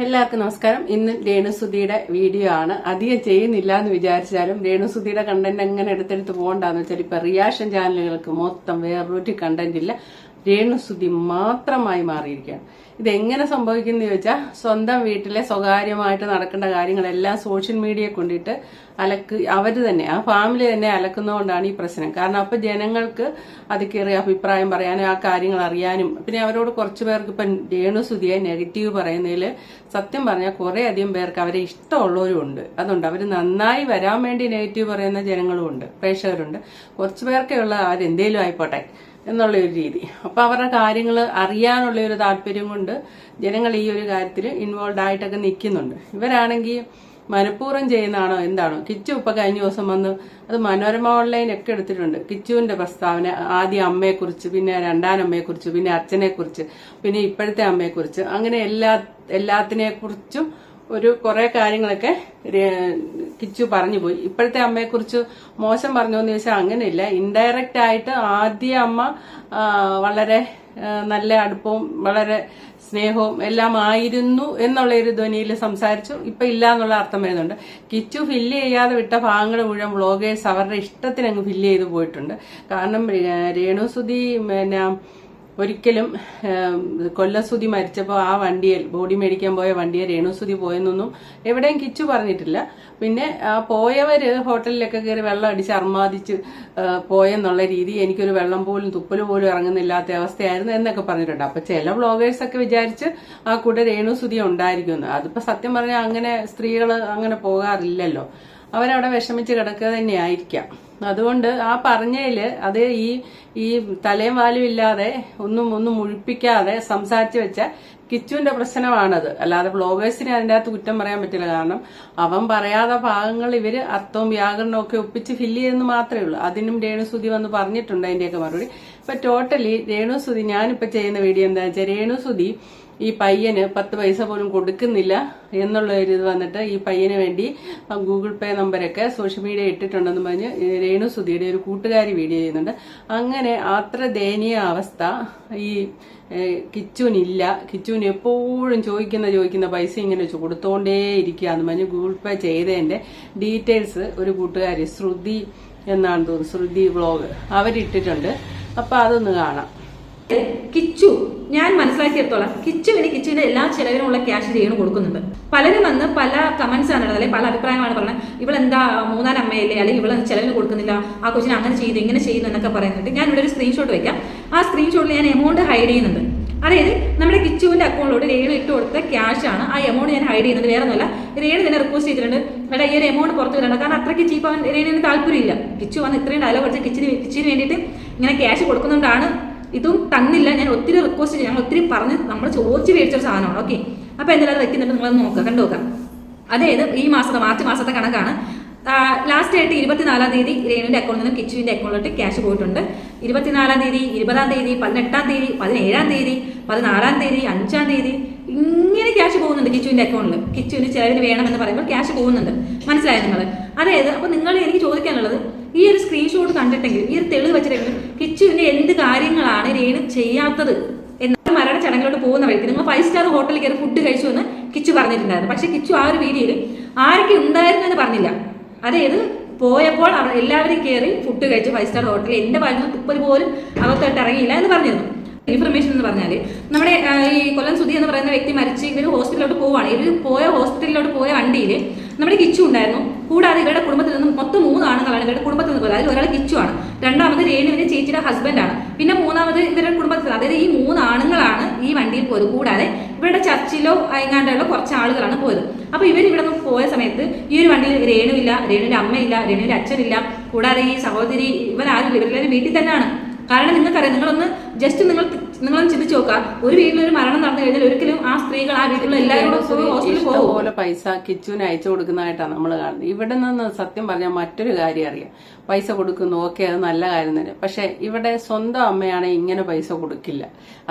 എല്ലാവർക്കും നമസ്കാരം. ഇന്ന് രേണുസുധിയുടെ വീഡിയോ ആണ്. അധികം ചെയ്യുന്നില്ല എന്ന് വിചാരിച്ചാലും രേണുസുധിയുടെ കണ്ടന്റ് എങ്ങനെ എടുത്തെടുത്ത് പോകണ്ടെന്ന് വെച്ചാൽ ഇപ്പൊ റിയാക്ഷൻ ചാനലുകൾക്ക് മൊത്തം വേറൊരു കണ്ടന്റ് ഇല്ല, രേണുസുധി മാത്രമായി മാറിയിരിക്കുകയാണ്. ഇതെങ്ങനെ സംഭവിക്കുന്നത് ചോദിച്ചാൽ സ്വന്തം വീട്ടിലെ സ്വകാര്യമായിട്ട് നടക്കേണ്ട കാര്യങ്ങളെല്ലാം സോഷ്യൽ മീഡിയയെ കൊണ്ടിട്ട് അവര് തന്നെ ആ ഫാമിലി തന്നെ അലക്കുന്നതുകൊണ്ടാണ് ഈ പ്രശ്നം. കാരണം അപ്പൊ ജനങ്ങൾക്ക് അത് കയറി അഭിപ്രായം പറയാനും ആ കാര്യങ്ങൾ അറിയാനും പിന്നെ അവരോട് കുറച്ചു പേർക്ക് ഇപ്പം രേണുസുധിയെ നെഗറ്റീവ് പറയുന്നതിൽ സത്യം പറഞ്ഞാൽ കുറെ അധികം പേർക്ക് അവരെ ഇഷ്ടമുള്ളവരും ഉണ്ട്. അതുകൊണ്ട് അവർ നന്നായി വരാൻ വേണ്ടി നെഗറ്റീവ് പറയുന്ന ജനങ്ങളും ഉണ്ട്, പ്രേക്ഷകരുണ്ട്. കുറച്ചു പേർക്കേ ഉള്ള അവരെന്തേലും ആയിപ്പോട്ടെ എന്നുള്ള ഒരു രീതി. അപ്പൊ അവരുടെ കാര്യങ്ങൾ അറിയാനുള്ള ഒരു താല്പര്യം കൊണ്ട് ജനങ്ങൾ ഈ ഒരു കാര്യത്തിൽ ഇൻവോൾവ് ആയിട്ടൊക്കെ നിൽക്കുന്നുണ്ട്. ഇവരാണെങ്കിൽ മനഃപൂർവ്വം ചെയ്യുന്നതാണോ എന്താണോ? കിച്ചു ഇപ്പൊ കഴിഞ്ഞ ദിവസം വന്ന് അത് മനോരമ ഓൺലൈൻ ഒക്കെ എടുത്തിട്ടുണ്ട്. കിച്ചുവിന്റെ പ്രസ്താവന ആദ്യം അമ്മയെക്കുറിച്ച്, പിന്നെ രണ്ടാനമ്മയെക്കുറിച്ച്, പിന്നെ അച്ഛനെക്കുറിച്ച്, പിന്നെ ഇപ്പോഴത്തെ അമ്മയെക്കുറിച്ച്, അങ്ങനെ എല്ലാത്തിനെ കുറിച്ചും ഒരു കുറെ കാര്യങ്ങളൊക്കെ കിച്ചു പറഞ്ഞു പോയി. ഇപ്പോഴത്തെ അമ്മയെക്കുറിച്ച് മോശം പറഞ്ഞു എന്ന് ചോദിച്ചാൽ അങ്ങനെയില്ല. ഇൻഡയറക്റ്റ് ആയിട്ട് ആദ്യ അമ്മ വളരെ നല്ല അടുപ്പവും വളരെ സ്നേഹവും എല്ലാം ആയിരുന്നു എന്നുള്ള ഒരു ധ്വനിയിൽ സംസാരിച്ചു. ഇപ്പൊ ഇല്ല എന്നുള്ള അർത്ഥം വരുന്നുണ്ട്. കിച്ചു ഫില്ല് ചെയ്യാതെ വിട്ട ഭാഗങ്ങൾ മുഴുവൻ വ്ളോഗേഴ്സ് അവരുടെ ഇഷ്ടത്തിന് അങ്ങ് ഫില്ല് ചെയ്ത് പോയിട്ടുണ്ട്. കാരണം രേണുസുധി പിന്നെ ഒരിക്കലും കൊല്ലസുധി മരിച്ചപ്പോൾ ആ വണ്ടിയിൽ ബോഡി മേടിക്കാൻ പോയ വണ്ടിയെ രേണുസുധി പോയെന്നൊന്നും എവിടെയും കിച്ചു പറഞ്ഞിട്ടില്ല. പിന്നെ പോയവര് ഹോട്ടലിലൊക്കെ കയറി വെള്ളം അടിച്ച് അർമാദിച്ച് പോയെന്നുള്ള രീതി, എനിക്കൊരു വെള്ളം പോലും തുപ്പല് പോലും ഇറങ്ങുന്നില്ലാത്ത അവസ്ഥയായിരുന്നു എന്നൊക്കെ പറഞ്ഞിട്ടുണ്ട്. അപ്പൊ ചില വ്ളോഗേഴ്സൊക്കെ വിചാരിച്ച് ആ കൂടെ രേണുസുധി ഉണ്ടായിരിക്കുന്നു. അതിപ്പോ സത്യം പറഞ്ഞാൽ അങ്ങനെ സ്ത്രീകൾ അങ്ങനെ പോകാറില്ലല്ലോ. അവരവിടെ വിഷമിച്ച് കിടക്കുക തന്നെ ആയിരിക്കാം. അതുകൊണ്ട് ആ പറഞ്ഞതില് അത് ഈ തലയും വാലും ഇല്ലാതെ ഒന്നും മുഴിപ്പിക്കാതെ സംസാരിച്ചു വെച്ച കിച്ചുവിന്റെ പ്രശ്നമാണത്. അല്ലാതെ വ്ളോഗേഴ്സിനെ അതിന്റെ അകത്ത് കുറ്റം പറയാൻ പറ്റില്ല. കാരണം അവൻ പറയാതെ ഭാഗങ്ങൾ ഇവര് അർത്ഥവും വ്യാകരണവും ഒക്കെ ഒപ്പിച്ച് ഫില്ല് ചെയ്യുന്നത് മാത്രമേ ഉള്ളൂ. അതിനും രേണുസുധി വന്ന് പറഞ്ഞിട്ടുണ്ട് അതിന്റെയൊക്കെ മറുപടി. ഇപ്പൊ ടോട്ടലി രേണുസുധി ഞാനിപ്പോ ചെയ്യുന്ന വീഡിയോ എന്താ വെച്ചാൽ, രേണുസുധി ഈ പയ്യന് 10 പൈസ പോലും കൊടുക്കുന്നില്ല എന്നുള്ള ഒരു ഇത് വന്നിട്ട് ഈ പയ്യന് വേണ്ടി ഗൂഗിൾ പേ നമ്പരൊക്കെ സോഷ്യൽ മീഡിയ ഇട്ടിട്ടുണ്ടെന്ന് പറഞ്ഞ് രേണുസുധിയുടെ ഒരു കൂട്ടുകാരി വീഡിയോ ചെയ്യുന്നുണ്ട്. അങ്ങനെ അത്ര ദയനീയ അവസ്ഥ ഈ കിച്ചുവിനില്ല. കിച്ചുവിന് എപ്പോഴും ചോദിക്കുന്ന പൈസ ഇങ്ങനെ കൊടുത്തോണ്ടേ ഇരിക്കുക എന്ന് പറഞ്ഞ് ഗൂഗിൾ പേ ചെയ്തതിന്റെ ഡീറ്റെയിൽസ് ഒരു കൂട്ടുകാരി ശ്രുതി എന്നാണ് തോന്നുന്നു, ശ്രുതി വ്ളോഗ് അവരിട്ടിട്ടുണ്ട്. അപ്പൊ അതൊന്ന് കാണാം. കിച്ചു ഞാൻ മനസ്സിലാക്കിയെടുത്തോളാം, കിച്ചുവിന്റെ എല്ലാ ചെലവിനുമുള്ള ക്യാഷ് രേണു കൊടുക്കുന്നുണ്ട്. പലരും വന്ന് പല കമന്റ്സ് ആണ് അല്ലെങ്കിൽ പല അഭിപ്രായമാണ് പറഞ്ഞത്. ഇവളെന്താ മൂന്നാം അമ്മയല്ലേ, അല്ലെങ്കിൽ ഇവള് ചെലവിന് കൊടുക്കുന്നില്ല, ആ കൊച്ചിനെ അങ്ങനെ ചെയ്തു ഇങ്ങനെ ചെയ്യുന്നു എന്നൊക്കെ പറയുന്നുണ്ട്. ഞാൻ ഇവിടെ ഒരു സ്ക്രീൻഷോട്ട് വെക്കാം. ആ സ്ക്രീൻഷോട്ടിൽ ഞാൻ എമൗണ്ട് ഹൈഡ് ചെയ്യുന്നുണ്ട്. അതായത് നമ്മുടെ കിച്ചുവിന്റെ അക്കൗണ്ടിലോട്ട് രേണു ഇട്ട് കൊടുത്ത ക്യാഷ് ആണ്. ആ എമൗണ്ട് ഞാൻ ഹൈഡ് ചെയ്യുന്നത് വേറെ ഒന്നുമല്ല. രേണു തന്നെ റിക്വസ്റ്റ് ചെയ്തിട്ടുണ്ട്, എടാ ഈ ഒരു എമൗണ്ട് പുറത്തു വരണ്ട, കാരണം അത്രയ്ക്ക് ചീപ്പ് അവൻ രേണുവിന് താല്പര്യമില്ല. കിച്ചു വന്ന് ഇത്രയും ഡയലോഗ് അടിച്ച് കിച്ചിന് വേണ്ടിയിട്ട് ഇങ്ങനെ ക്യാഷ് കൊടുക്കുന്നതുകൊണ്ടാണ് ഇതും തന്നില്ല. ഞാൻ ഒത്തിരി റിക്വസ്റ്റ് ചെയ്യും, ഞങ്ങൾ ഒത്തിരി പറഞ്ഞ് നമ്മൾ ചോദിച്ച് മേടിച്ചൊരു സാധനമാണ്. ഓക്കെ, അപ്പൊ എന്തായാലും അത് വെക്കുന്നുണ്ട്, നിങ്ങളത് നോക്കുക, കണ്ടുനോക്കാം. അതായത് ഈ മാസത്തെ മാർച്ച് മാസത്തെ കണക്കാണ്. ലാസ്റ്റ് ആയിട്ട് 24-ാം തീയതി രേണുവിന്റെ അക്കൗണ്ടിൽ നിന്ന് കിച്ചുവിന്റെ അക്കൗണ്ടിലോട്ട് ക്യാഷ് പോയിട്ടുണ്ട്. 24-ാം തീയതി, 20-ാം തീയതി, 18-ാം തീയതി, 17-ാം തീയതി, 14-ാം തീയതി, 5-ാം തീയതി ഇങ്ങനെ ക്യാഷ് പോകുന്നുണ്ട് കിച്ചുവിന്റെ അക്കൗണ്ടിൽ. കിച്ചുവിന് ചെലവിന് വേണമെന്ന് പറയുമ്പോൾ ക്യാഷ് പോകുന്നുണ്ട്. മനസ്സിലായോ നിങ്ങൾ? അതായത് അപ്പൊ നിങ്ങൾ എനിക്ക് ചോദിക്കാനുള്ളത്, ഈ ഒരു സ്ക്രീൻഷോട്ട് കണ്ടിട്ടെങ്കിൽ ഈ ഒരു തെളിവ് വെച്ചിട്ടെങ്കിൽ കിച്ചുവിന്റെ എന്ത് കാര്യങ്ങളാണ് രേണു ചെയ്യാത്തത് എന്നാൽ മരണ ചടങ്ങിലോട്ട് പോകുന്ന വഴിക്ക് നിങ്ങൾ 5 സ്റ്റാർ ഹോട്ടലിൽ കയറി ഫുഡ് കഴിച്ചു എന്ന് കിച്ചു പറഞ്ഞിട്ടുണ്ടായിരുന്നു. പക്ഷെ കിച്ചു ആ ഒരു വീഡിയോയിൽ ആരൊക്കെ ഉണ്ടായിരുന്നു എന്ന് പറഞ്ഞില്ല. അതായത് പോയപ്പോൾ അവർ എല്ലാവരും കയറി ഫുഡ് കഴിച്ചു 5 സ്റ്റാർ ഹോട്ടലിൽ, എന്റെ ഭാഗത്ത് തുപ്പൽ പോലും അകത്തോട്ട് ഇറങ്ങിയില്ല എന്ന് പറഞ്ഞിരുന്നു. ഇൻഫർമേഷൻ എന്ന് പറഞ്ഞാൽ നമ്മുടെ ഈ കൊല്ലം സുധി എന്ന് പറയുന്ന വ്യക്തി മരിച്ച് ഇവർ ഹോസ്പിറ്റലിലോട്ട് പോവാണ്. ഇവർ ഹോസ്പിറ്റലിലോട്ട് പോയ വണ്ടിയിൽ നമ്മുടെ കിച്ചു ഉണ്ടായിരുന്നു. കൂടാതെ ഇവരുടെ കുടുംബത്തിൽ നിന്നും മൊത്തം 3 ആണുങ്ങളാണ് ഇവരുടെ കുടുംബത്തിൽ നിന്ന് പോയത്. അതിൽ ഒരാൾ കിച്ചു ആണ്, രണ്ടാമത് രേണുവിന്റെ ചേച്ചിയുടെ ഹസ്ബൻഡാണ്, പിന്നെ മൂന്നാമത് ഇവരുടെ കുടുംബത്തിൽ. അതായത് ഈ 3 ആണുങ്ങളാണ് ഈ വണ്ടിയിൽ പോയത്. കൂടാതെ ഇവരുടെ ചർച്ചിലോ എങ്ങാണ്ടുള്ള കുറച്ച് ആളുകളാണ് പോയത്. അപ്പൊ ഇവരിവിടെ നിന്ന് പോയ സമയത്ത് ഈ ഒരു വണ്ടിയിൽ രേണുവില്ല, രേണുവിന്റെ അമ്മയില്ല, രേണുവിന്റെ അച്ഛനില്ല, കൂടാതെ ഈ സഹോദരി ഇവരാരും ഇവരെല്ലാവരും വീട്ടിൽ തന്നെയാണ്. കാരണം നിങ്ങൾക്കറിയാം, നിങ്ങളൊന്ന് ജസ്റ്റ് നിങ്ങളൊന്ന് ചിന്തിച്ചു നോക്കുക, ഒരു വീട്ടിലൊരു മരണം നടന്നു കഴിഞ്ഞാൽ ഒരിക്കലും ആ സ്ത്രീകൾ ആ വീട്ടിലുള്ള എല്ലാവരും പോലെ പൈസ കിച്ചുവിന് അയച്ചു കൊടുക്കുന്നതായിട്ടാണ് നമ്മൾ കാണുന്നത്. ഇവിടെ നിന്ന് സത്യം പറഞ്ഞാൽ മറ്റൊരു കാര്യം അറിയാം, പൈസ കൊടുക്കുന്നു, ഓക്കെ, അത് നല്ല കാര്യം തന്നെ. പക്ഷെ ഇവിടെ സ്വന്തം അമ്മയാണെങ്കിൽ ഇങ്ങനെ പൈസ കൊടുക്കില്ല.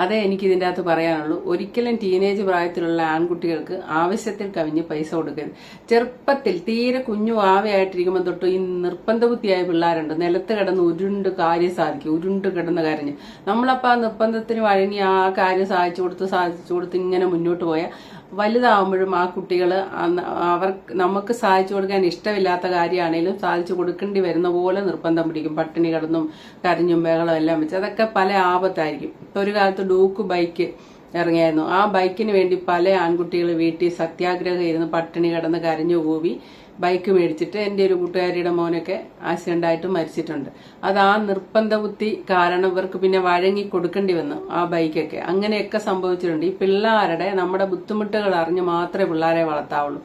അതേ എനിക്ക് ഇതിന്റെ അകത്ത് പറയാനുള്ളൂ. ഒരിക്കലും ടീനേജ് പ്രായത്തിലുള്ള ആൺകുട്ടികൾക്ക് ആവശ്യത്തിൽ കവിഞ്ഞ് പൈസ കൊടുക്കരുത്. ചെറുപ്പത്തിൽ തീരെ കുഞ്ഞു ആവയായിട്ടിരിക്കുമ്പോൾ തൊട്ട് ഈ നിർബന്ധ ബുദ്ധിയായ പിള്ളേരുണ്ട്, നിലത്ത് കിടന്ന് ഉരുണ്ട് കാര്യം സാധിക്കും, ഉരുണ്ട് കിടന്ന് കരഞ്ഞ്. നമ്മളപ്പോ ആ നിർബന്ധത്തിന് വഴങ്ങി ആ കാര്യം സാധിച്ചു കൊടുത്ത് ഇങ്ങനെ മുന്നോട്ട് പോയാൽ വലുതാവുമ്പോഴും ആ കുട്ടികൾ നമുക്ക് സാധിച്ചു കൊടുക്കാൻ ഇഷ്ടമില്ലാത്ത കാര്യമാണെങ്കിലും സാധിച്ചു കൊടുക്കേണ്ടി വരുന്ന പോലെ നിർബന്ധം പിടിക്കും. പട്ടിണി കിടന്നും കരഞ്ഞും ബഹളം എല്ലാം വെച്ച് അതൊക്കെ പല ആപത്തായിരിക്കും. ഇപ്പൊ ഒരു കാലത്ത് ഡൂക്ക് ബൈക്ക് ഇറങ്ങിയായിരുന്നു. ആ ബൈക്കിന് വേണ്ടി പല ആൺകുട്ടികൾ വീട്ടിൽ സത്യാഗ്രഹം ഇരുന്ന് പട്ടിണി കിടന്ന് കരഞ്ഞു കൂവി ബൈക്ക് മേടിച്ചിട്ട് എൻ്റെ ഒരു കൂട്ടുകാരിയുടെ മോനൊക്കെ ആക്സിഡന്റ് മരിച്ചിട്ടുണ്ട്. അത് ആ നിർബന്ധ ബുദ്ധി കാരണം ഇവർക്ക് പിന്നെ വഴങ്ങി കൊടുക്കേണ്ടി വന്നു ആ ബൈക്കൊക്കെ. അങ്ങനെയൊക്കെ സംഭവിച്ചിട്ടുണ്ട്. ഈ പിള്ളേരുടെ നമ്മുടെ ബുദ്ധിമുട്ടുകൾ അറിഞ്ഞ് മാത്രമേ പിള്ളേരെ വളർത്താവുള്ളൂ.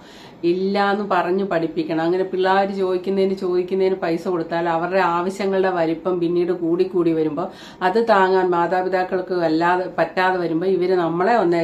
ഇല്ലാന്ന് പറഞ്ഞു പഠിപ്പിക്കണം. അങ്ങനെ പിള്ളേർ ചോദിക്കുന്നതിന് പൈസ കൊടുത്താൽ അവരുടെ ആവശ്യങ്ങളുടെ വലിപ്പം പിന്നീട് കൂടി വരുമ്പോൾ അത് താങ്ങാൻ മാതാപിതാക്കൾക്ക് പറ്റാതെ വരുമ്പോൾ ഇവര് നമ്മളെ ഒന്നേ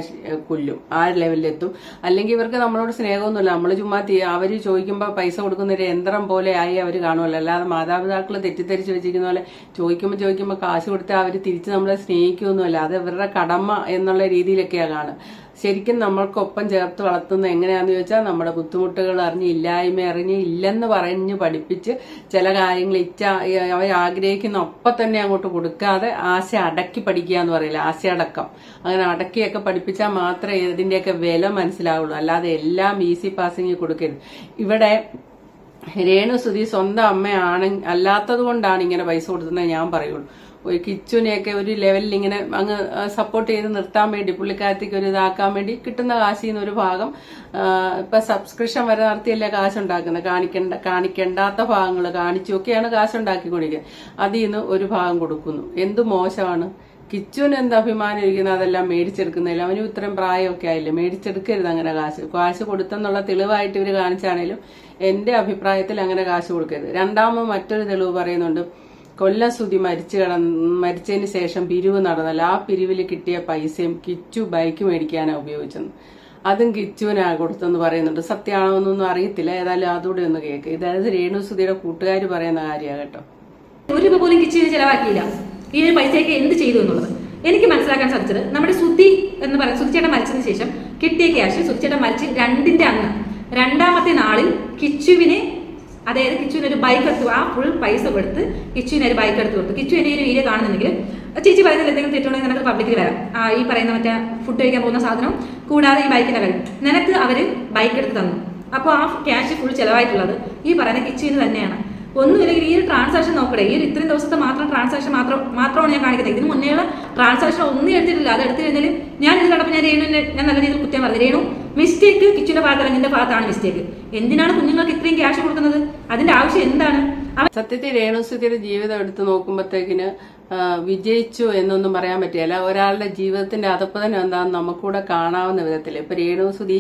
കൊല്ലും. ആ ലെവലിലെത്തും. അല്ലെങ്കിൽ ഇവർക്ക് നമ്മളോട് സ്നേഹമൊന്നുമില്ല. നമ്മൾ ചുമ്മാ അവര് ചോദിക്കുമ്പോൾ പൈസ കൊടുക്കുന്ന ഒരു യന്ത്രം പോലെ ആയി അവർ കാണുമല്ലോ. അല്ലാതെ മാതാപിതാക്കൾ തെറ്റിദ്ധരിച്ച് വെച്ചിരിക്കുന്ന പോലെ ചോദിക്കുമ്പോൾ കാശ് കൊടുത്താൽ അവർ തിരിച്ച് നമ്മളെ സ്നേഹിക്കുമൊന്നുമല്ല. അത് ഇവരുടെ കടമ എന്നുള്ള രീതിയിലൊക്കെയാണ് കാണുക. ശരിക്കും നമ്മൾക്കൊപ്പം ചേർത്ത് വളർത്തുന്നത് എങ്ങനെയാന്ന് ചോദിച്ചാൽ നമ്മുടെ ബുദ്ധിമുട്ടുകൾ അറിഞ്ഞ് ഇല്ലായ്മ അറിഞ്ഞ് ഇല്ലെന്ന് പറഞ്ഞ് പഠിപ്പിച്ച് ചില കാര്യങ്ങൾ അവർ ആഗ്രഹിക്കുന്ന ഒപ്പം തന്നെ അങ്ങോട്ട് കൊടുക്കാതെ ആശ അടക്കി പഠിക്കുക എന്ന് പറയില്ല, ആശയടക്കം. അങ്ങനെ അടക്കിയൊക്കെ പഠിപ്പിച്ചാൽ മാത്രമേ ഇതിന്റെയൊക്കെ വില മനസ്സിലാവുള്ളൂ. അല്ലാതെ എല്ലാം ഈസി പാസിങ് കൊടുക്കരുത്. ഇവിടെ രേണുസുതി സ്വന്തം അമ്മയാണ് അല്ലാത്തത് കൊണ്ടാണ് ഇങ്ങനെ പൈസ കൊടുക്കുന്നത് ഞാൻ പറയുള്ളൂ. കിച്ചുനെയൊക്കെ ഒരു ലെവലിൽ ഇങ്ങനെ അങ്ങ് സപ്പോർട്ട് ചെയ്ത് നിർത്താൻ വേണ്ടി പുള്ളിക്കാരത്തേക്ക് ഒരു ഇതാക്കാൻ വേണ്ടി കിട്ടുന്ന കാശിൽ നിന്ന് ഒരു ഭാഗം ഇപ്പൊ സബ്സ്ക്രിപ്ഷൻ വരെ നടത്തിയല്ലേ കാശുണ്ടാക്കുന്നത്. കാണിക്കേണ്ടാത്ത ഭാഗങ്ങൾ കാണിച്ചൊക്കെയാണ് കാശുണ്ടാക്കിക്കൊണ്ടിരിക്കുന്നത്. അതിൽ നിന്ന് ഒരു ഭാഗം കൊടുക്കുന്നു. എന്ത് മോശമാണ്. കിച്ചുവിന് എന്ത് അഭിമാനം ഇരിക്കുന്നത് അതെല്ലാം മേടിച്ചെടുക്കുന്നില്ല. അവനും ഇത്രയും പ്രായമൊക്കെ ആയില്ലേ, മേടിച്ചെടുക്കരുത് അങ്ങനെ കാശ് കൊടുത്തെന്നുള്ള തെളിവായിട്ട് ഇവര് കാണിച്ചാണേലും എന്റെ അഭിപ്രായത്തിൽ അങ്ങനെ കാശ് കൊടുക്കരുത്. രണ്ടാമത് മറ്റൊരു തെളിവ് പറയുന്നുണ്ട്. കൊല്ലം സുധി മരിച്ചതിന് ശേഷം പിരിവ് നടന്നല്ല. ആ പിരിവിൽ കിട്ടിയ പൈസയും കിച്ചു ബൈക്ക് മേടിക്കാനാണ് ഉപയോഗിച്ചത്. അതും കിച്ചുവിനാ കൊടുത്തെന്ന് പറയുന്നുണ്ട്. സത്യമാണോ എന്നൊന്നും അറിയത്തില്ല. ഏതായാലും അതുകൂടെ ഒന്ന് കേക്ക്. ഇതായത് രേണുസുധിയുടെ കൂട്ടുകാർ പറയുന്ന കാര്യമാണ് കേട്ടോ. ഒരു രൂപ പോലും കിച്ചുവിന് ചെലവാക്കിയില്ല. ഈ ഒരു പൈസയൊക്കെ എന്ത് ചെയ്തു എന്നുള്ളത് എനിക്ക് മനസ്സിലാക്കാൻ സാധിച്ചത് നമ്മുടെ സുധി എന്ന് പറയുന്നത് സുധിച്ചേട്ടൻ മരിച്ചതിന് ശേഷം കിട്ടിയ ക്യാഷ് സുധിച്ചേട്ടൻ മരിച്ച് 2ന്റെ അന്ന് 2ാമത്തെ നാളിൽ കിച്ചുവിന്, അതായത് കിച്ചുവിന് ഒരു ബൈക്ക് എടുത്തു. ആ ഫുൾ പൈസ കൊടുത്ത് കിച്ചുവിന് ഒരു ബൈക്ക് എടുത്ത് കൊടുത്തു. കിച്ചു എന്റെ ഒരു വീഡിയോ കാണുന്നുണ്ടെങ്കിൽ ചേച്ചി പറയുന്നത് എന്തെങ്കിലും തെറ്റുണ്ടെങ്കിൽ നിനക്ക് പബ്ലിക്കിൽ വരാം. ഈ പറയുന്ന മറ്റേ ഫുഡ് കഴിക്കാൻ പോകുന്ന സാധനം കൂടാതെ ഈ ബൈക്കിന്റെ കാര്യം നിനക്ക് അവര് ബൈക്ക് എടുത്ത് തന്നു. അപ്പോൾ ആ ക്യാഷ് ഫുൾ ചെലവായിട്ടുള്ളത് ഈ പറയുന്ന കിച്ചുവിന് തന്നെയാണ്. ഒന്നുമില്ലെങ്കിൽ ഈ ഒരു ട്രാൻസാക്ഷൻ നോക്കട്ടെ. ഈ ഒരു ഇത്രയും ദിവസത്തെ ട്രാൻസാക്ഷൻ മാത്രമാണ് ഞാൻ കാണിക്കുന്നത്. ഇതിന് മുന്നേയുള്ള ട്രാൻസാക്ഷൻ ഒന്നും എടുത്തിട്ടില്ല. അത് എടുത്തു കഴിഞ്ഞാൽ ഞാൻ ഇത് കണ്ടപ്പോൾ ഞാൻ നല്ല രീതിയിൽ കുറ്റം പറഞ്ഞു. രേണു മിസ്റ്റേക്ക് കിച്ചുവിന്റെ ഭാഗത്തല്ല, നിന്റെ ഭാഗത്താണ് മിസ്റ്റേക്ക്. എന്തിനാണ് കുഞ്ഞുങ്ങൾക്ക് ഇത്രയും ക്യാഷ് കൊടുക്കുന്നത്? അതിന്റെ ആവശ്യം എന്താണ്? സത്യത്തിൽ രേണുസുധിയുടെ ജീവിതം എടുത്ത് നോക്കുമ്പോഴത്തേക്കിന് വിജയിച്ചു എന്നൊന്നും പറയാൻ പറ്റില്ല. ഒരാളുടെ ജീവിതത്തിന്റെ അതപ്പതനം എന്താണെന്ന് നമുക്കൂടെ കാണാവുന്ന വിധത്തിൽ. ഇപ്പൊ രേണുസുധി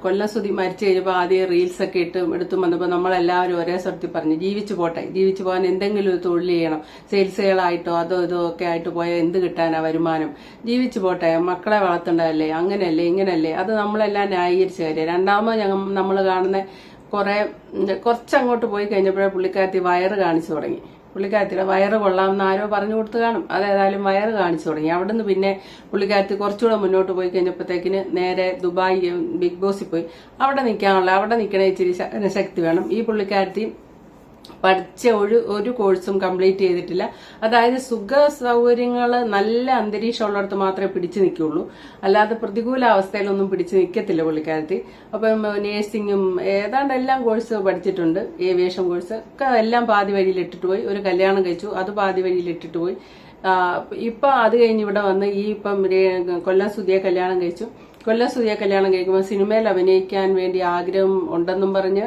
കൊല്ലം സുധി മരിച്ചു കഴിഞ്ഞപ്പോൾ ആദ്യം റീൽസ് ഒക്കെ എടുത്തു വന്നപ്പോൾ നമ്മളെല്ലാവരും ഒരേ സ്വരത്തിൽ പറഞ്ഞു ജീവിച്ചു പോകാൻ എന്തെങ്കിലും ഒരു തൊഴിൽ ചെയ്യണം. സെയിൽസുകളായിട്ടോ അതോ ഇതോ ഒക്കെ ആയിട്ട് പോയാൽ എന്ത് കിട്ടാനാ വരുമാനം? ജീവിച്ചു പോട്ടെ, മക്കളെ വളർത്തണ്ടല്ലേ, അങ്ങനെയല്ലേ ഇങ്ങനെയല്ലേ. അത് നമ്മളെല്ലാം ന്യായീകരിച്ച കാര്യം. രണ്ടാമത് നമ്മൾ കാണുന്ന കുറച്ചങ്ങോട്ട് പോയി കഴിഞ്ഞപ്പോഴേ പുള്ളിക്കാരത്തി വയറ് കാണിച്ചു തുടങ്ങി. പുള്ളിക്കാരത്തിയുടെ വയറ് കൊള്ളാമെന്ന് ആരോ പറഞ്ഞു കൊടുത്ത് കാണും. അതേതായാലും വയറ് കാണിച്ചു തുടങ്ങി. അവിടുന്ന് പിന്നെ പുള്ളിക്കാരത്തി കുറച്ചുകൂടെ മുന്നോട്ട് പോയി കഴിഞ്ഞപ്പോഴത്തേക്കിന് നേരെ ദുബായ് ബിഗ് ബോസിൽ പോയി. അവിടെ നിൽക്കണ ഇച്ചിരി ശക്തി വേണം. ഈ പുള്ളിക്കാരത്തി പഠിച്ച ഒരു കോഴ്സും കംപ്ലീറ്റ് ചെയ്തിട്ടില്ല. അതായത് സുഖ സൗകര്യങ്ങള് നല്ല അന്തരീക്ഷമുള്ളിടത്ത് മാത്രമേ പിടിച്ചു നിൽക്കുള്ളൂ. അല്ലാതെ പ്രതികൂല അവസ്ഥയിലൊന്നും പിടിച്ചു നിൽക്കത്തില്ല പുള്ളിക്കാരത്തി. അപ്പം നേഴ്സിംഗും ഏതാണ്ട് എല്ലാം കോഴ്സ് പഠിച്ചിട്ടുണ്ട്. ഏവിയേഷൻ കോഴ്സ് ഒക്കെ എല്ലാം പാതി വഴിയിൽ ഇട്ടിട്ട് പോയി. ഒരു കല്യാണം കഴിച്ചു, അത് പാതി വഴിയിൽ ഇട്ടിട്ട് പോയി. ഇപ്പൊ അത് കഴിഞ്ഞ് ഇവിടെ വന്ന് കൊല്ലം സുധിയെ കല്യാണം കഴിച്ചു. കൊല്ലം സുധിയെ കല്യാണം കഴിക്കുമ്പോൾ സിനിമയിൽ അഭിനയിക്കാൻ വേണ്ടി ആഗ്രഹം ഉണ്ടെന്നും പറഞ്ഞ്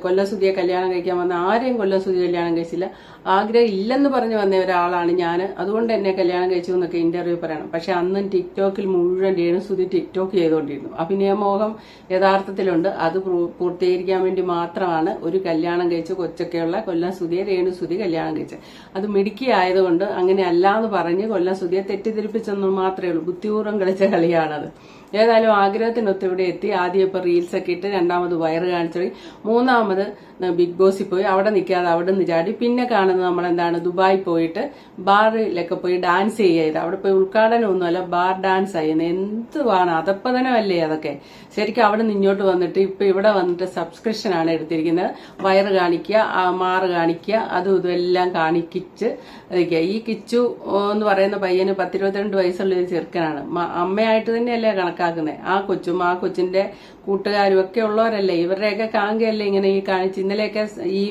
കൊല്ലം സുധിയെ കല്യാണം കഴിക്കാൻ വന്ന ആരെയും കൊല്ലം സുധി കല്യാണം കഴിച്ചില്ല. ആഗ്രഹം ഇല്ലെന്ന് പറഞ്ഞു വന്ന ഒരാളാണ് ഞാൻ, അതുകൊണ്ട് എന്നെ കല്യാണം കഴിച്ചു എന്നൊക്കെ ഇന്റർവ്യൂ പറയണം. പക്ഷെ അന്നും ടിക്ടോക്കിൽ മുഴുവൻ രേണുസുധി ടിക്ടോക്ക് ചെയ്തുകൊണ്ടിരുന്നു. അഭിനയമോഹം യഥാർത്ഥത്തിലുണ്ട്. അത് പൂർത്തീകരിക്കാൻ വേണ്ടി മാത്രമാണ് ഒരു കല്യാണം കഴിച്ച് കൊച്ചൊക്കെയുള്ള കൊല്ലം സുധിയെ രേണുസുധി കല്യാണം കഴിച്ചത്. അത് മിടുക്കി ആയതുകൊണ്ട് അങ്ങനെ അല്ലാന്ന് പറഞ്ഞ് കൊല്ലം സുധിയെ തെറ്റിദ്ധരിപ്പിച്ചെന്ന് മാത്രമേ ഉള്ളൂ. ബുദ്ധിപൂർവ്വം കളിച്ച കളിയാണത്. ഏതായാലും ആഗ്രഹത്തിനൊത്ത് ഇവിടെ എത്തി. ആദ്യം ഇപ്പൊ റീൽസ് ഒക്കെ ഇട്ട്, രണ്ടാമത് വയറ് കാണിച്ചു, മൂന്നാമത് ബിഗ് ബോസിൽ പോയി. അവിടെ നിൽക്കാതെ അവിടെ നിന്ന് ചാടി. പിന്നെ കാണുന്ന നടന്ന് നമ്മളെന്താണ് ദുബായി പോയിട്ട് ബാറിലൊക്കെ പോയി ഡാൻസ് ചെയ്യത്. അവിടെ പോയി ഉദ്ഘാടനമൊന്നുമല്ല, ബാർ ഡാൻസ് ആയിരുന്നു. എന്തുവാണ് അധപ്പതനമല്ലേ അതൊക്കെ. ശരിക്കും അവിടെ നിന്ന് ഇങ്ങോട്ട് വന്നിട്ട് ഇപ്പൊ ഇവിടെ വന്നിട്ട് സബ്സ്ക്രിപ്ഷനാണ് എടുത്തിരിക്കുന്നത്. വയറ് കാണിക്കുക, മാറ് കാണിക്കുക, അതും ഇതും എല്ലാം കാണിക്കിച്ച് ഇരിക്കുക. ഈ കിച്ചു എന്ന് പറയുന്ന പയ്യന് 10-22 വയസ്സുള്ള ഒരു ചെറുക്കനാണ്. അമ്മയായിട്ട് തന്നെയല്ലേ കണക്കാക്കുന്നത്. ആ കൊച്ചും ആ കൊച്ചിന്റെ കൂട്ടുകാരും ഒക്കെ ഉള്ളവരല്ലേ, ഇവരുടെയൊക്കെ കാങ്കയല്ലേ ഇങ്ങനെ ഈ കാണിച്ച്. ഇന്നലെയൊക്കെ ഈ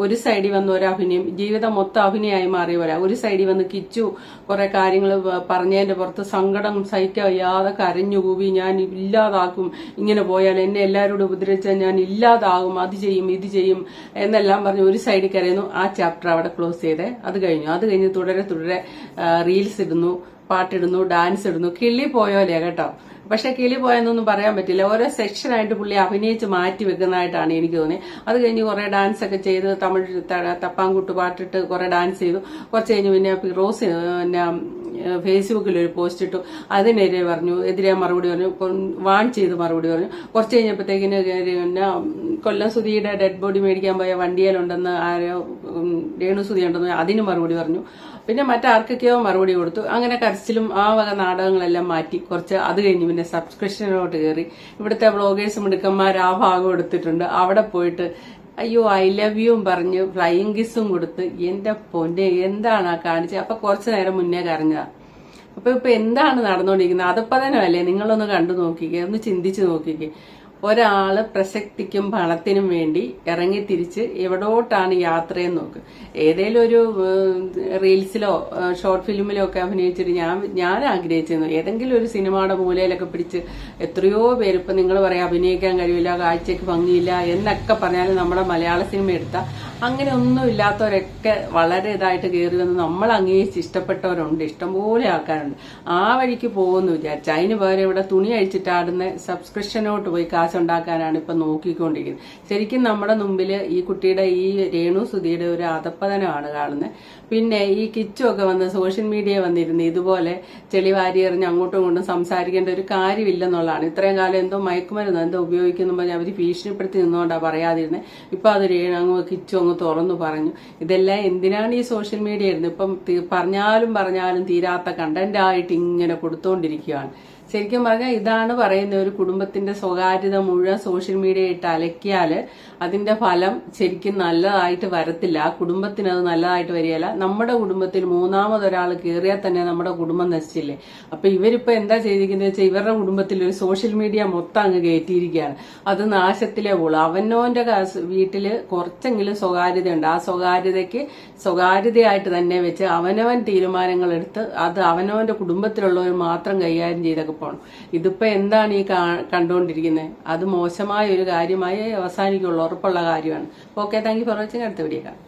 ഒരു സൈഡിൽ വന്ന് ഒരു അഭിനയം, ജീവിതം മൊത്തം അഭിനയമായി മാറിയ പോലെ ഒരു സൈഡിൽ വന്ന് കിച്ചു കുറെ കാര്യങ്ങൾ പറഞ്ഞതിന്റെ പുറത്ത് സങ്കടം സഹിക്കാൻ വയ്യാതെ കരഞ്ഞുകൂവി, ഞാൻ ഇല്ലാതാക്കും, ഇങ്ങനെ പോയാൽ എന്നെ എല്ലാവരോടും ഉപദ്രവിച്ചാൽ ഞാൻ ഇല്ലാതാകും, അത് ചെയ്യും ഇത് ചെയ്യും എന്നെല്ലാം പറഞ്ഞ് ഒരു സൈഡിൽ കരയുന്നു. ആ ചാപ്റ്റർ അവിടെ ക്ലോസ് ചെയ്തേ. അത് കഴിഞ്ഞ് തുടരെ റീൽസ് ഇടുന്നു, പാട്ടിടുന്നു, ഡാൻസ് ഇടുന്നു. കിള്ളി പോയോലെയാ കേട്ടോ. പക്ഷെ കിളി പോയെന്നൊന്നും പറയാൻ പറ്റില്ല. ഓരോ സെക്ഷനായിട്ട് പുള്ളി അഭിനയിച്ച് മാറ്റി വെക്കുന്നതായിട്ടാണ് എനിക്ക് തോന്നി. അത് കഴിഞ്ഞ് കുറെ ഡാൻസ് ഒക്കെ ചെയ്ത് തമിഴ് തപ്പാങ്കൂട്ട് പാട്ടിട്ട് കുറെ ഡാൻസ് ചെയ്തു. കുറച്ച് കഴിഞ്ഞ് പിന്നെ ഫിറോസ് പിന്നെ ഫേസ്ബുക്കിൽ ഒരു പോസ്റ്റ് ഇട്ടു. അതിനെതിരെ പറഞ്ഞു, എതിരെ മറുപടി പറഞ്ഞു, വാൺ ചെയ്ത് മറുപടി പറഞ്ഞു. കുറച്ച് കഴിഞ്ഞപ്പോഴത്തേക്കിന് പിന്നെ കൊല്ലം സുധിയുടെ ഡെഡ് ബോഡി മേടിക്കാൻ പോയ വണ്ടിയിലുണ്ടെന്ന് ആരോ രേണു സുധി ഉണ്ടെന്ന് അതിന് മറുപടി പറഞ്ഞു. പിന്നെ മറ്റാർക്കൊക്കെയോ മറുപടി കൊടുത്തു. അങ്ങനെ കരച്ചിലും ആ വക നാടകങ്ങളെല്ലാം മാറ്റി കുറച്ച്. അത് കഴിഞ്ഞ് പിന്നെ സബ്സ്ക്രിപ്ഷനോട്ട് കയറി. ഇവിടുത്തെ വ്ളോഗേഴ്സ് മിടുക്കന്മാർ ആ ഭാഗം എടുത്തിട്ടുണ്ട്. അവിടെ പോയിട്ട് അയ്യോ ഐ ലവ് യുവും പറഞ്ഞ് ഫ്ലൈയിങ് കിസ്സും കൊടുത്ത് എന്റെ പൊന്നെ എന്താണ് ആ കാണിച്ചത്. അപ്പൊ കുറച്ചു നേരം മുന്നേ കരഞ്ഞതാ. ഇപ്പൊ എന്താണ് നടന്നുകൊണ്ടിരിക്കുന്നത്? അധപ്പതനമല്ലേ? നിങ്ങളൊന്ന് കണ്ടു നോക്കിക്കേ, ഒന്ന് ചിന്തിച്ചു നോക്കിക്കേ. ഒരാള് പ്രസക്തിക്കും പണത്തിനും വേണ്ടി ഇറങ്ങി തിരിച്ച് എവിടോട്ടാണ് യാത്രയെന്ന് നോക്ക്. ഏതേലും ഒരു റീൽസിലോ ഷോർട്ട് ഫിലിമിലോ ഒക്കെ അഭിനയിച്ചിട്ട് ഞാൻ ആഗ്രഹിച്ചിരുന്നു ഏതെങ്കിലും ഒരു സിനിമയുടെ മൂലയിലൊക്കെ പിടിച്ച് എത്രയോ പേര് ഇപ്പൊ നിങ്ങൾ പറയാം അഭിനയിക്കാൻ കഴിയില്ല, കാഴ്ചക്ക് ഭംഗിയില്ല എന്നൊക്കെ പറഞ്ഞാലും നമ്മുടെ മലയാള സിനിമ എടുത്ത അങ്ങനെ ഒന്നും ഇല്ലാത്തവരൊക്കെ വളരെ ഇതായിട്ട് കയറി വന്ന് നമ്മൾ അംഗീകരിച്ച് ഇഷ്ടപ്പെട്ടവരുണ്ട്. ഇഷ്ടംപോലെ ആൾക്കാരുണ്ട്. ആ വഴിക്ക് പോകുമെന്ന് വിചാരിച്ചു. അതിന് പകരം ഇവിടെ തുണി അഴിച്ചിട്ടാടുന്ന സബ്സ്ക്രിപ്ഷനോട്ട് പോയി കാശുണ്ടാക്കാനാണ് ഇപ്പൊ നോക്കിക്കൊണ്ടിരിക്കുന്നത്. ശരിക്കും നമ്മുടെ മുമ്പില് ഈ കുട്ടിയുടെ ഈ രേണു സുധിയുടെ ഒരു അധപ്പതനമാണ് കാണുന്നത്. പിന്നെ ഈ കിച്ചുമൊക്കെ വന്ന് സോഷ്യൽ മീഡിയ വന്നിരുന്നു ഇതുപോലെ ചെളി വാരി എറിഞ്ഞ് അങ്ങോട്ടും ഇങ്ങോട്ടും സംസാരിക്കേണ്ട ഒരു കാര്യമില്ലെന്നുള്ളതാണ്. ഇത്രയും കാലം എന്തോ മയക്കുമരുന്ന് എന്തോ ഉപയോഗിക്കുന്നു പറഞ്ഞ് അവർ ഭീഷണിപ്പെടുത്തി നിന്നുകൊണ്ടാണ് പറയാതിരുന്നത്. ഇപ്പൊ അത് അങ്ങ് കിച്ചു അങ്ങ് തുറന്നു പറഞ്ഞു. ഇതെല്ലാം എന്തിനാണ് ഈ സോഷ്യൽ മീഡിയ ഇരുന്നത്? ഇപ്പം പറഞ്ഞാലും തീരാത്ത കണ്ടന്റ് ആയിട്ട് ഇങ്ങനെ കൊടുത്തുകൊണ്ടിരിക്കുകയാണ്. ശരിക്കും പറഞ്ഞാൽ ഇതാണ് പറയുന്നത്, ഒരു കുടുംബത്തിന്റെ സ്വകാര്യത മുഴുവൻ സോഷ്യൽ മീഡിയ ഇട്ട് അലക്കിയാല് അതിന്റെ ഫലം ശരിക്കും നല്ലതായിട്ട് വരത്തില്ല. ആ കുടുംബത്തിന് അത് നല്ലതായിട്ട് വരികയല്ല. നമ്മുടെ കുടുംബത്തിൽ മൂന്നാമതൊരാൾ കയറിയാൽ തന്നെ നമ്മുടെ കുടുംബം നശിച്ചില്ലേ. അപ്പൊ ഇവരിപ്പോ എന്താ ചെയ്തിരിക്കുന്നത് വെച്ചാൽ ഇവരുടെ കുടുംബത്തിൽ ഒരു സോഷ്യൽ മീഡിയ മൊത്തം അങ്ങ് കയറ്റിയിരിക്കുകയാണ്. അത് നാശത്തിലേ പോകുള്ളൂ. അവനോന്റെ വീട്ടില് കുറച്ചെങ്കിലും സ്വകാര്യതയുണ്ട്. ആ സ്വകാര്യതയ്ക്ക് സ്വകാര്യതയായിട്ട് തന്നെ വെച്ച് അവനവൻ തീരുമാനങ്ങൾ എടുത്ത് അത് അവനവന്റെ കുടുംബത്തിലുള്ളവർ മാത്രം കൈകാര്യം ചെയ്തൊക്കെ പോകണം. ഇതിപ്പോ എന്താണ് ഈ കണ്ടുകൊണ്ടിരിക്കുന്നത്? അത് മോശമായ ഒരു കാര്യമായി അവസാനിക്കുള്ളൂ, ഉറപ്പുള്ള കാര്യമാണ്. Okay, thank you for watching. അടുത്ത വീഡിയോ കാണാം.